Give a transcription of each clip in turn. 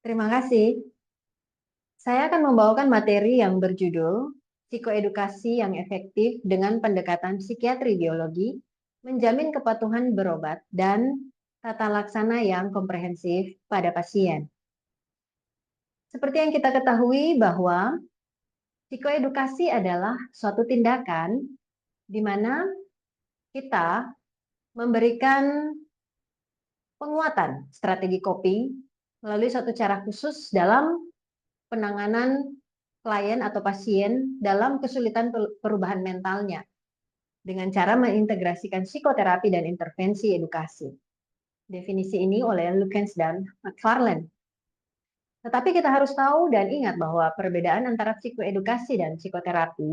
Terima kasih. Saya akan membawakan materi yang berjudul Psikoedukasi yang efektif dengan pendekatan psikiatri biologi, menjamin kepatuhan berobat dan tata laksana yang komprehensif pada pasien. Seperti yang kita ketahui bahwa psikoedukasi adalah suatu tindakan di mana kita memberikan penguatan strategi coping melalui suatu cara khusus dalam penanganan klien atau pasien dalam kesulitan perubahan mentalnya dengan cara mengintegrasikan psikoterapi dan intervensi edukasi. Definisi ini oleh Lukens dan McFarlane. Tetapi kita harus tahu dan ingat bahwa perbedaan antara psikoedukasi dan psikoterapi,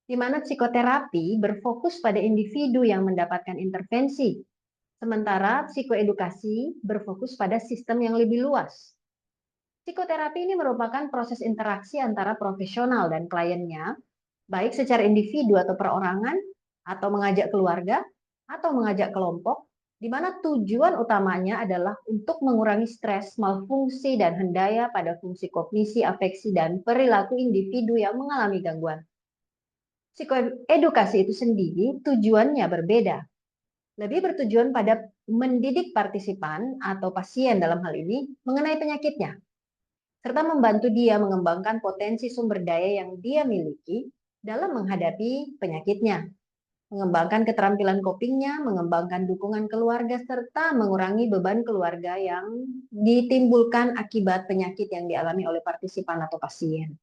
di mana psikoterapi berfokus pada individu yang mendapatkan intervensi, sementara psikoedukasi berfokus pada sistem yang lebih luas. Psikoterapi ini merupakan proses interaksi antara profesional dan kliennya, baik secara individu atau perorangan, atau mengajak keluarga, atau mengajak kelompok, di mana tujuan utamanya adalah untuk mengurangi stres, malfungsi, dan hendaya pada fungsi kognisi, afeksi, dan perilaku individu yang mengalami gangguan. Psikoedukasi itu sendiri tujuannya berbeda. Lebih bertujuan pada mendidik partisipan atau pasien dalam hal ini mengenai penyakitnya, serta membantu dia mengembangkan potensi sumber daya yang dia miliki dalam menghadapi penyakitnya, mengembangkan keterampilan copingnya, mengembangkan dukungan keluarga, serta mengurangi beban keluarga yang ditimbulkan akibat penyakit yang dialami oleh partisipan atau pasien.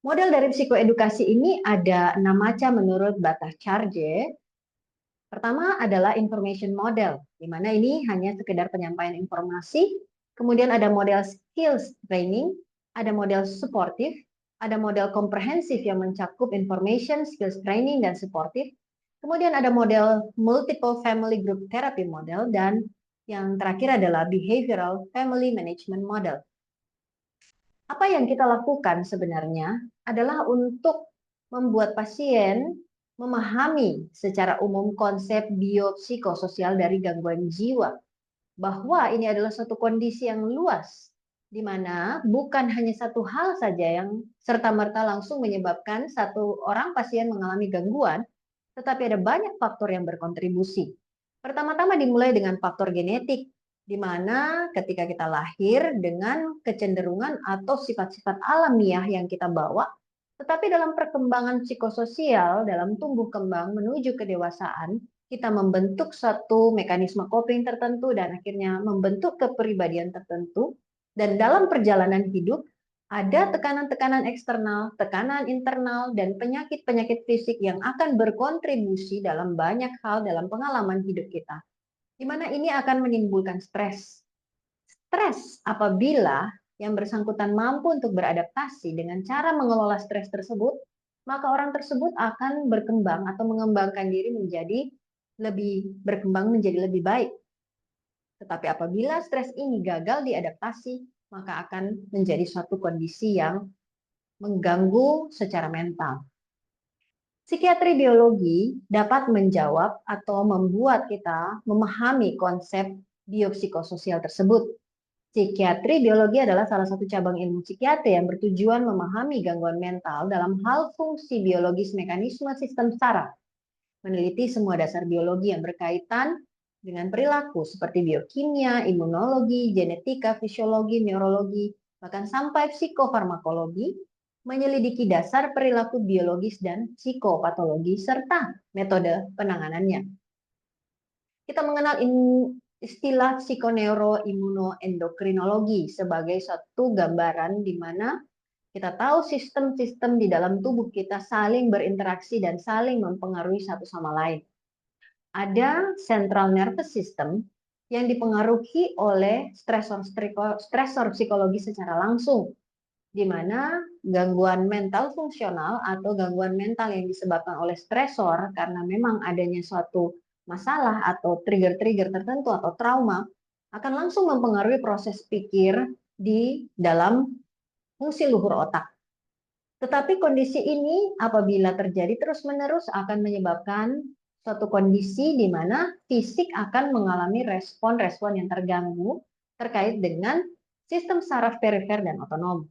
Model dari psikoedukasi ini ada 6 macam menurut Bhattacharya. Pertama adalah information model, di mana ini hanya sekedar penyampaian informasi. Kemudian ada model skills training, ada model supportive, ada model komprehensif yang mencakup information, skills training, dan supportive. Kemudian ada model multiple family group therapy model, dan yang terakhir adalah behavioral family management model. Apa yang kita lakukan sebenarnya adalah untuk membuat pasien memahami secara umum konsep biopsikososial dari gangguan jiwa, bahwa ini adalah suatu kondisi yang luas, di mana bukan hanya satu hal saja yang serta-merta langsung menyebabkan satu orang pasien mengalami gangguan, tetapi ada banyak faktor yang berkontribusi. Pertama-tama dimulai dengan faktor genetik, di mana ketika kita lahir dengan kecenderungan atau sifat-sifat alamiah yang kita bawa, tetapi dalam perkembangan psikososial, dalam tumbuh kembang menuju kedewasaan, kita membentuk suatu mekanisme coping tertentu dan akhirnya membentuk kepribadian tertentu. Dan dalam perjalanan hidup, ada tekanan-tekanan eksternal, tekanan internal, dan penyakit-penyakit fisik yang akan berkontribusi dalam banyak hal dalam pengalaman hidup kita, di mana ini akan menimbulkan stres. Stres apabila yang bersangkutan mampu untuk beradaptasi dengan cara mengelola stres tersebut, maka orang tersebut akan berkembang atau mengembangkan diri menjadi lebih berkembang menjadi lebih baik. Tetapi apabila stres ini gagal diadaptasi, maka akan menjadi suatu kondisi yang mengganggu secara mental. Psikiatri biologi dapat menjawab atau membuat kita memahami konsep biopsikososial tersebut. Psikiatri biologi adalah salah satu cabang ilmu psikiatri yang bertujuan memahami gangguan mental dalam hal fungsi biologis mekanisme sistem saraf, meneliti semua dasar biologi yang berkaitan dengan perilaku seperti biokimia, imunologi, genetika, fisiologi, neurologi, bahkan sampai psikofarmakologi, menyelidiki dasar perilaku biologis dan psikopatologi serta metode penanganannya. Kita mengenal istilah psikoneuroimunoendokrinologi sebagai suatu gambaran di mana kita tahu sistem-sistem di dalam tubuh kita saling berinteraksi dan saling mempengaruhi satu sama lain. Ada central nervous system yang dipengaruhi oleh stresor psikologi secara langsung, di mana gangguan mental fungsional atau gangguan mental yang disebabkan oleh stresor karena memang adanya suatu masalah atau trigger-trigger tertentu atau trauma akan langsung mempengaruhi proses pikir di dalam fungsi luhur otak. Tetapi kondisi ini apabila terjadi terus-menerus akan menyebabkan suatu kondisi di mana fisik akan mengalami respon-respon yang terganggu terkait dengan sistem saraf perifer dan otonom.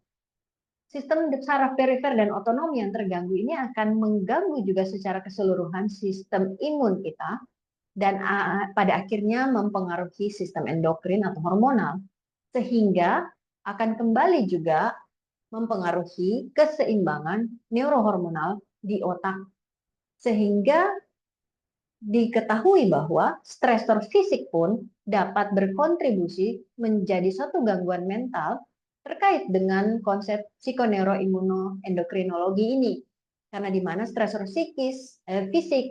Sistem saraf perifer dan otonom yang terganggu ini akan mengganggu juga secara keseluruhan sistem imun kita dan pada akhirnya mempengaruhi sistem endokrin atau hormonal, sehingga akan kembali juga mempengaruhi keseimbangan neurohormonal di otak. Sehingga diketahui bahwa stresor fisik pun dapat berkontribusi menjadi suatu gangguan mental terkait dengan konsep psikoneuroimunoendokrinologi ini. Karena di mana stresor fisik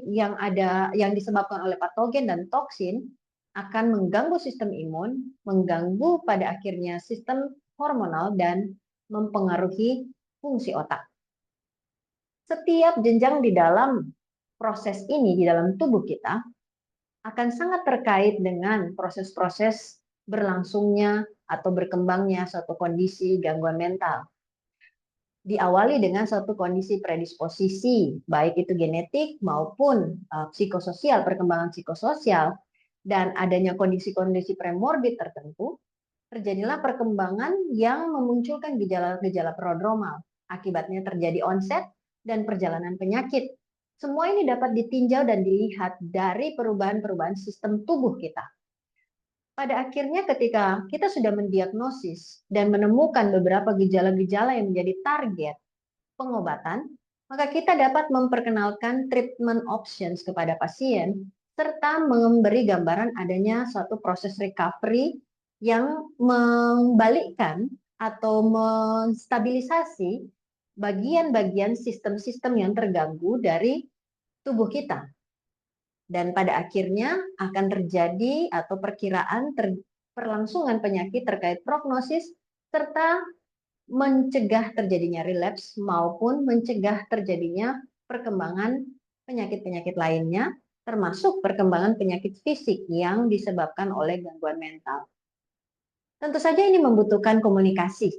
yang disebabkan oleh patogen dan toksin akan mengganggu sistem imun, mengganggu pada akhirnya sistem hormonal dan mempengaruhi fungsi otak. Setiap jenjang di dalam proses ini di dalam tubuh kita akan sangat terkait dengan proses-proses berlangsungnya atau berkembangnya suatu kondisi gangguan mental. Diawali dengan suatu kondisi predisposisi, baik itu genetik maupun psikososial, perkembangan psikososial, dan adanya kondisi-kondisi premorbid tertentu, terjadilah perkembangan yang memunculkan gejala-gejala prodromal. Akibatnya terjadi onset dan perjalanan penyakit. Semua ini dapat ditinjau dan dilihat dari perubahan-perubahan sistem tubuh kita. Pada akhirnya ketika kita sudah mendiagnosis dan menemukan beberapa gejala-gejala yang menjadi target pengobatan, maka kita dapat memperkenalkan treatment options kepada pasien serta memberi gambaran adanya suatu proses recovery yang membalikkan atau menstabilisasi bagian-bagian sistem-sistem yang terganggu dari tubuh kita. Dan pada akhirnya akan terjadi atau perkiraan perlangsungan penyakit terkait prognosis serta mencegah terjadinya relapse maupun mencegah terjadinya perkembangan penyakit-penyakit lainnya, termasuk perkembangan penyakit fisik yang disebabkan oleh gangguan mental. Tentu saja ini membutuhkan komunikasi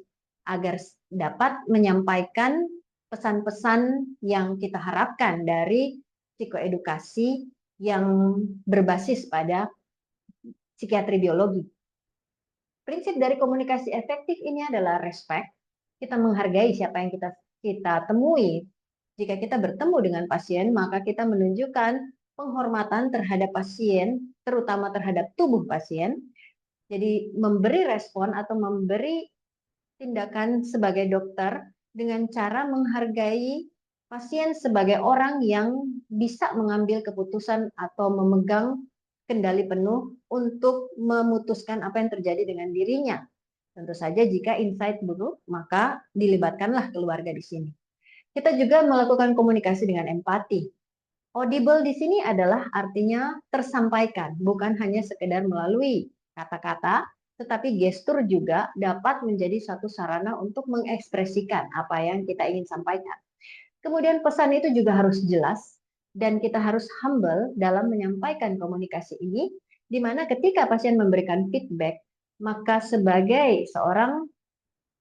agar dapat menyampaikan pesan-pesan yang kita harapkan dari psikoedukasi yang berbasis pada psikiatri biologi. Prinsip dari komunikasi efektif ini adalah respect. Kita menghargai siapa yang kita temui. Jika kita bertemu dengan pasien, maka kita menunjukkan penghormatan terhadap pasien, terutama terhadap tubuh pasien. Jadi memberi respon atau memberi tindakan sebagai dokter dengan cara menghargai pasien sebagai orang yang bisa mengambil keputusan atau memegang kendali penuh untuk memutuskan apa yang terjadi dengan dirinya. Tentu saja jika insight buruk, maka dilibatkanlah keluarga di sini. Kita juga melakukan komunikasi dengan empati. Audible di sini adalah artinya tersampaikan, bukan hanya sekedar melalui kata-kata, tetapi gestur juga dapat menjadi satu sarana untuk mengekspresikan apa yang kita ingin sampaikan. Kemudian pesan itu juga harus jelas dan kita harus humble dalam menyampaikan komunikasi ini, di mana ketika pasien memberikan feedback, maka sebagai seorang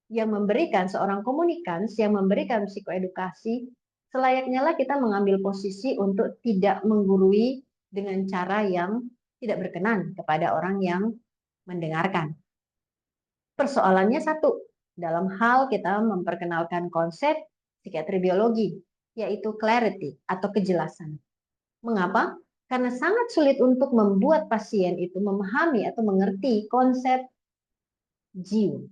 seorang komunikans yang memberikan psikoedukasi, selayaknya lah kita mengambil posisi untuk tidak menggurui dengan cara yang tidak berkenan kepada orang yang mendengarkan. Persoalannya satu, dalam hal kita memperkenalkan konsep psikiatri biologi, yaitu clarity atau kejelasan. Mengapa? Karena sangat sulit untuk membuat pasien itu memahami atau mengerti konsep jiwa.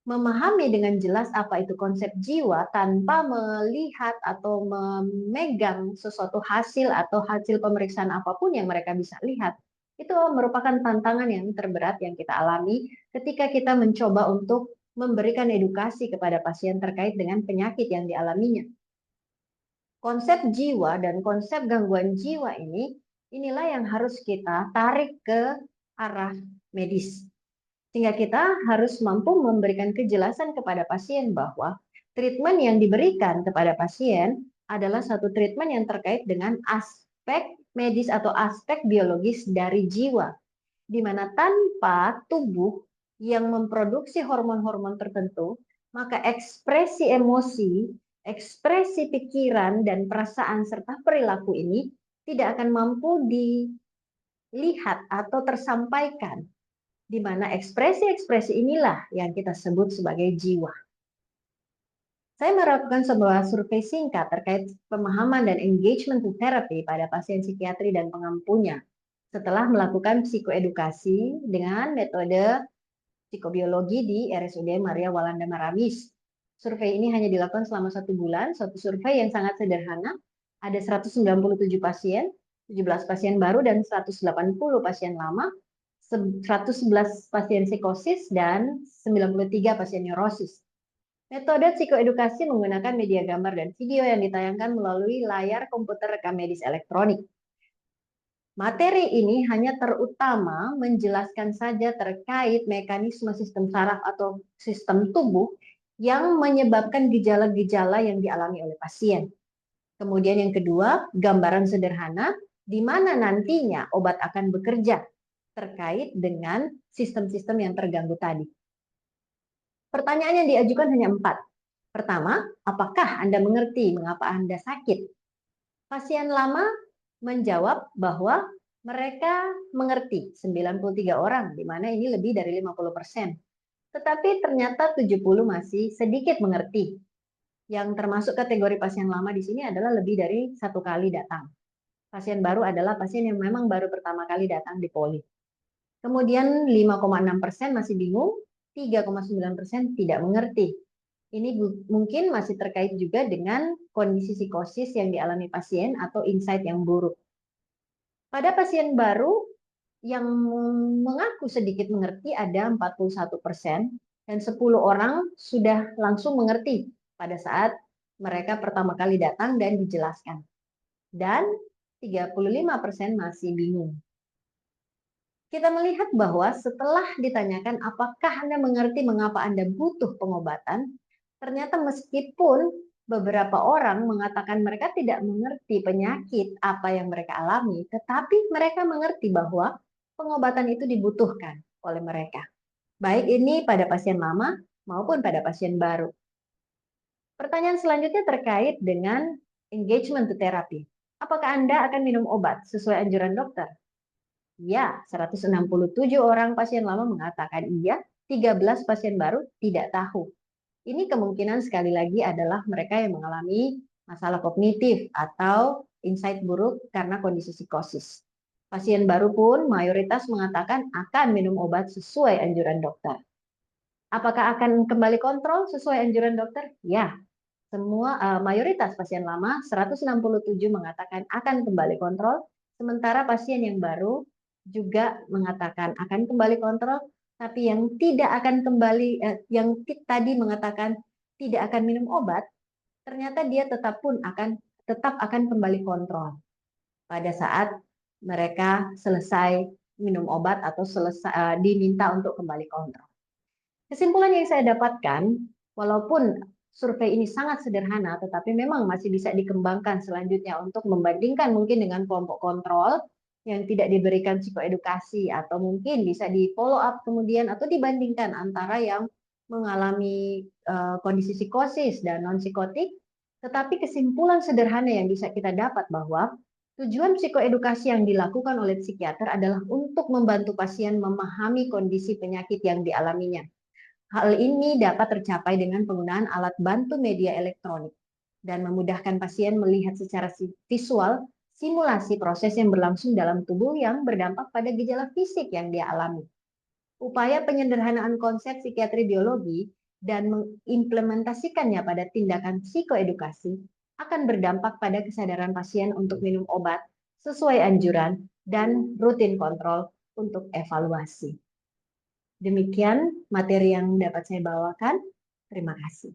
Memahami dengan jelas apa itu konsep jiwa tanpa melihat atau memegang sesuatu hasil atau hasil pemeriksaan apapun yang mereka bisa lihat, itu merupakan tantangan yang terberat yang kita alami ketika kita mencoba untuk memberikan edukasi kepada pasien terkait dengan penyakit yang dialaminya. Konsep jiwa dan konsep gangguan jiwa inilah yang harus kita tarik ke arah medis. Sehingga kita harus mampu memberikan kejelasan kepada pasien bahwa treatment yang diberikan kepada pasien adalah satu treatment yang terkait dengan aspek medis atau aspek biologis dari jiwa. Di mana tanpa tubuh yang memproduksi hormon-hormon tertentu, maka ekspresi emosi, ekspresi pikiran dan perasaan serta perilaku ini tidak akan mampu dilihat atau tersampaikan di mana ekspresi-ekspresi inilah yang kita sebut sebagai jiwa. Saya melakukan sebuah survei singkat terkait pemahaman dan engagement to therapy pada pasien psikiatri dan pengampunya setelah melakukan psikoedukasi dengan metode psikobiologi di RSUD Maria Walanda Maramis. Survei ini hanya dilakukan selama 1 bulan, suatu survei yang sangat sederhana. Ada 197 pasien, 17 pasien baru dan 180 pasien lama, 111 pasien psikosis dan 93 pasien neurosis. Metode psikoedukasi menggunakan media gambar dan video yang ditayangkan melalui layar komputer rekam medis elektronik. Materi ini hanya terutama menjelaskan saja terkait mekanisme sistem saraf atau sistem tubuh yang menyebabkan gejala-gejala yang dialami oleh pasien. Kemudian yang kedua, gambaran sederhana di mana nantinya obat akan bekerja terkait dengan sistem-sistem yang terganggu tadi. Pertanyaan yang diajukan hanya 4. Pertama, apakah Anda mengerti mengapa Anda sakit? Pasien lama menjawab bahwa mereka mengerti, 93 orang, di mana ini lebih dari 50%. Tetapi ternyata 70 masih sedikit mengerti. Yang termasuk kategori pasien lama di sini adalah lebih dari 1 kali datang. Pasien baru adalah pasien yang memang baru pertama kali datang di poli. Kemudian 5,6% masih bingung, 3,9% tidak mengerti. Ini mungkin masih terkait juga dengan kondisi psikosis yang dialami pasien atau insight yang buruk. Pada pasien baru yang mengaku sedikit mengerti ada 41% dan 10 orang sudah langsung mengerti pada saat mereka pertama kali datang dan dijelaskan. Dan 35% masih bingung. Kita melihat bahwa setelah ditanyakan apakah Anda mengerti mengapa Anda butuh pengobatan, ternyata meskipun beberapa orang mengatakan mereka tidak mengerti penyakit apa yang mereka alami, tetapi mereka mengerti bahwa pengobatan itu dibutuhkan oleh mereka. Baik ini pada pasien lama maupun pada pasien baru. Pertanyaan selanjutnya terkait dengan engagement to therapy. Apakah Anda akan minum obat sesuai anjuran dokter? Ya, 167 orang pasien lama mengatakan iya, 13 pasien baru tidak tahu. Ini kemungkinan sekali lagi adalah mereka yang mengalami masalah kognitif atau insight buruk karena kondisi psikosis. Pasien baru pun mayoritas mengatakan akan minum obat sesuai anjuran dokter. Apakah akan kembali kontrol sesuai anjuran dokter? Ya, semua mayoritas pasien lama 167 mengatakan akan kembali kontrol, sementara pasien yang baru juga mengatakan akan kembali kontrol, tapi yang tidak akan kembali, yang tadi mengatakan tidak akan minum obat, ternyata dia tetap akan kembali kontrol pada saat mereka selesai minum obat atau diminta untuk kembali kontrol. Kesimpulan yang saya dapatkan, walaupun survei ini sangat sederhana, tetapi memang masih bisa dikembangkan selanjutnya untuk membandingkan mungkin dengan kelompok kontrol yang tidak diberikan psikoedukasi atau mungkin bisa di follow up kemudian atau dibandingkan antara yang mengalami kondisi psikosis dan non psikotik. Tetapi kesimpulan sederhana yang bisa kita dapat bahwa tujuan psikoedukasi yang dilakukan oleh psikiater adalah untuk membantu pasien memahami kondisi penyakit yang dialaminya. Hal ini dapat tercapai dengan penggunaan alat bantu media elektronik dan memudahkan pasien melihat secara visual simulasi proses yang berlangsung dalam tubuh yang berdampak pada gejala fisik yang dia alami. Upaya penyederhanaan konsep psikiatri biologi dan mengimplementasikannya pada tindakan psikoedukasi akan berdampak pada kesadaran pasien untuk minum obat sesuai anjuran dan rutin kontrol untuk evaluasi. Demikian materi yang dapat saya bawakan. Terima kasih.